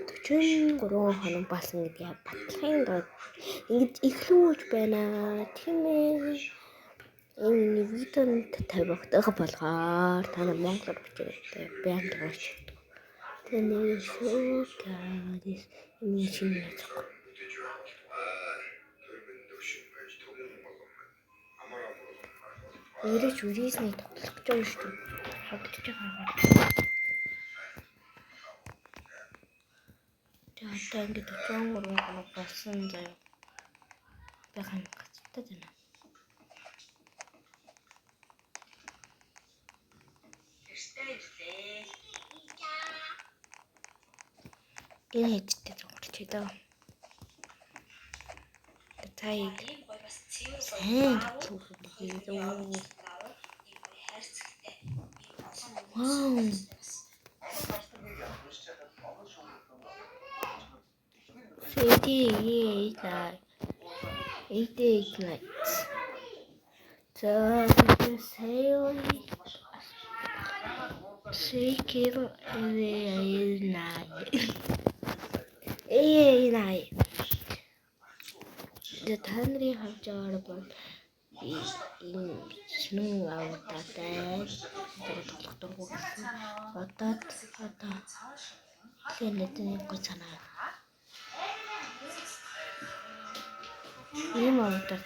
43 хоног болсон гэдгийг батлагын доод ингэж эхлүүлж байна тийм ээ. Энэ видеонд тавих болгоор та нар монголоор бичээрэй. Банд гарч. Тэний шүүкээс энэ шинэ яцгаа. Ирэж үрээсний тоглох гэж байна шүү дээ. Хогдож байгаа. Одоо ингээд 43 хоног болсон заяа. Би хань гацтай байна. Энэ хэдтэй зурч идэ. Тайг. Вау. Eight nights. So Танрын хавж байгаа бол энэ шинэ аваатай тоглох дургуй одоо лэнэтний гоцанаа ийм аваатай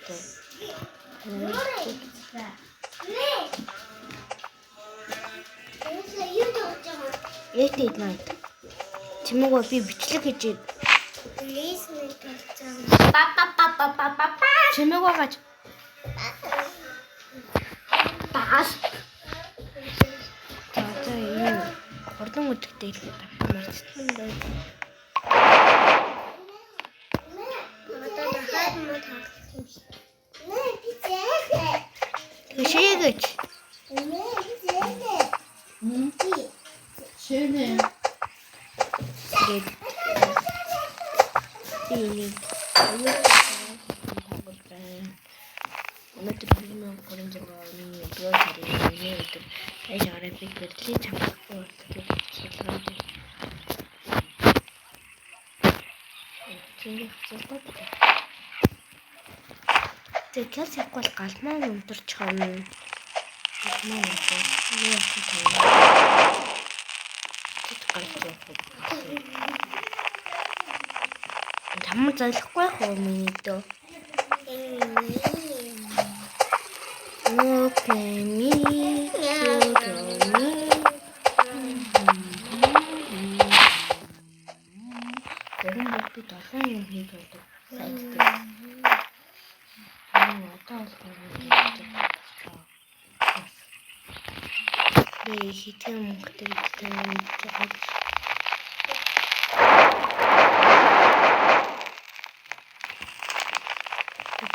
Eight night чимээгүй би бичлэг хийж чимээгүй гаж бас за энэ хурдан үдэгтэй хэлээд марцсан байна. Тэшээгээч. Шэнэ. Тэгэхээр сэгвал галмаа өнтөрч хавна. Галмаа өнтөр. Юу Тамар залахгүй хөө миний дөө. Окей ми. Тэрэн би толгой юм хийж байдаг. Би хитэн мөнгөтэй тэгээд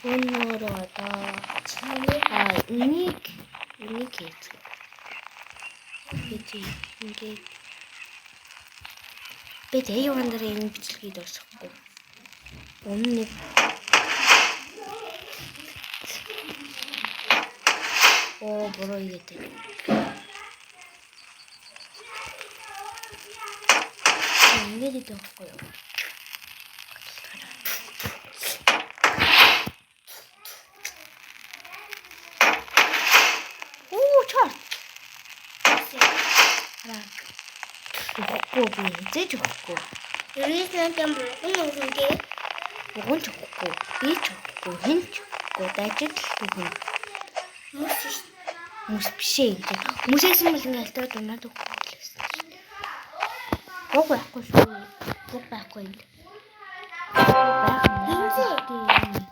Өнөөрөө одоо энийг хийж. Ингээд би тэйван дээр энэ бичлэгийг дуусгахгүй. Өмнө буруу игээд. Ингээд идэхгүй юу? Зэж өгөхгүй. Юусэн юм бүгд өгөх өгөхгүй. Би ч өгөхгүй. Хэн ч өгөхгүй. Дажид л өгнө. Мус биш ээ. Хүмүүсээс юм бол ингээд алтаад унаад өгөхгүй лээсэн. Гог байхгүй шүү. Гог байхгүй.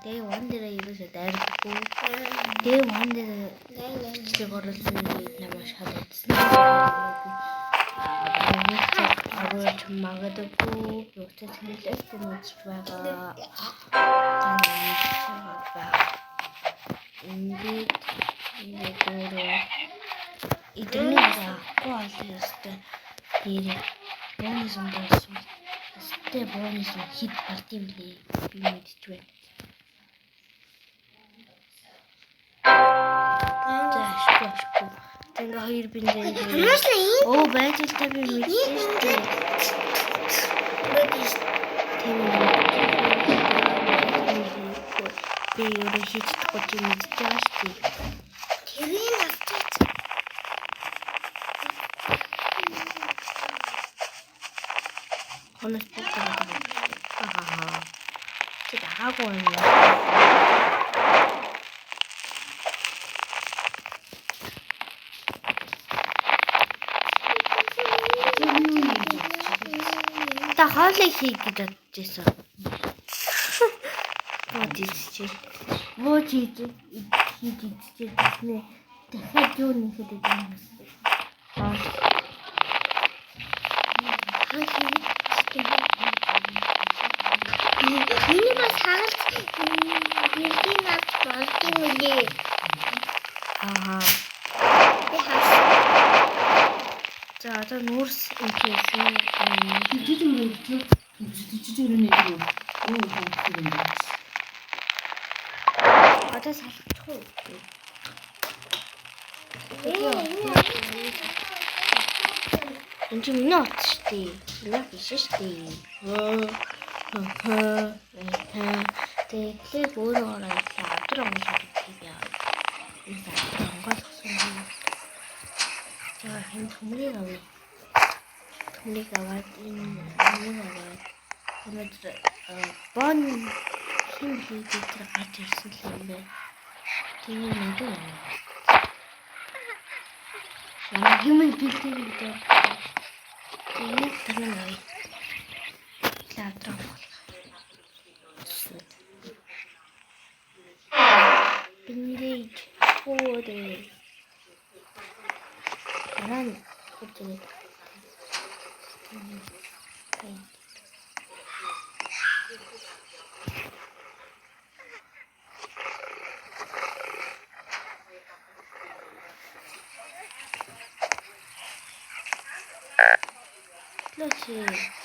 Day one дээр юусаа дайрдаггүй. Day one дээр чиг оруулсан намайг шалгадсан. Агуулж магадгүй юутай хэлээд хүмүүс байгаа. Ингээд идэгний гооалстай дээр бонусын дэсэн. Тэ бонус хит партим би мэдчихвэ. Заашгүй. Тэнгэ хоёр бинзэн. Оо байж л та би мэдчихвэ. өөрөө хийж чадахгүй чи мэдчихэж байгаа шүү дээ. Тэрийг авчаач. Хонос бүгдээ. Аа. Чи дагаагүй юм. Та хоолыг хий гэж бодож байсан. Бод идчихээ. Бод хийж идчихээ. Дахиад юу нэхэд юм бэ? Миний бас хагалт бидний над болдгийн үлээ. Аа. Би хавсан. За одоо нүүрс инкейсэн. Одоо салчих уу? Энд чинь минь утс штий. Минь биш штий. Тэгээ өөрөө авдар онгойлгох юм яа. Энэ авдар онгойлгосон юм. За энэ төмрийг авъя. Төмрийг аваад энэ аваад өнөөдөр бон хин хийгээд гарч ирсэн л юм бэ. Тэгээ мэдээ. Ямар юм бэлдээ гэдэг. Тэгээ танаа авдар Binirage Fode Run Let's see.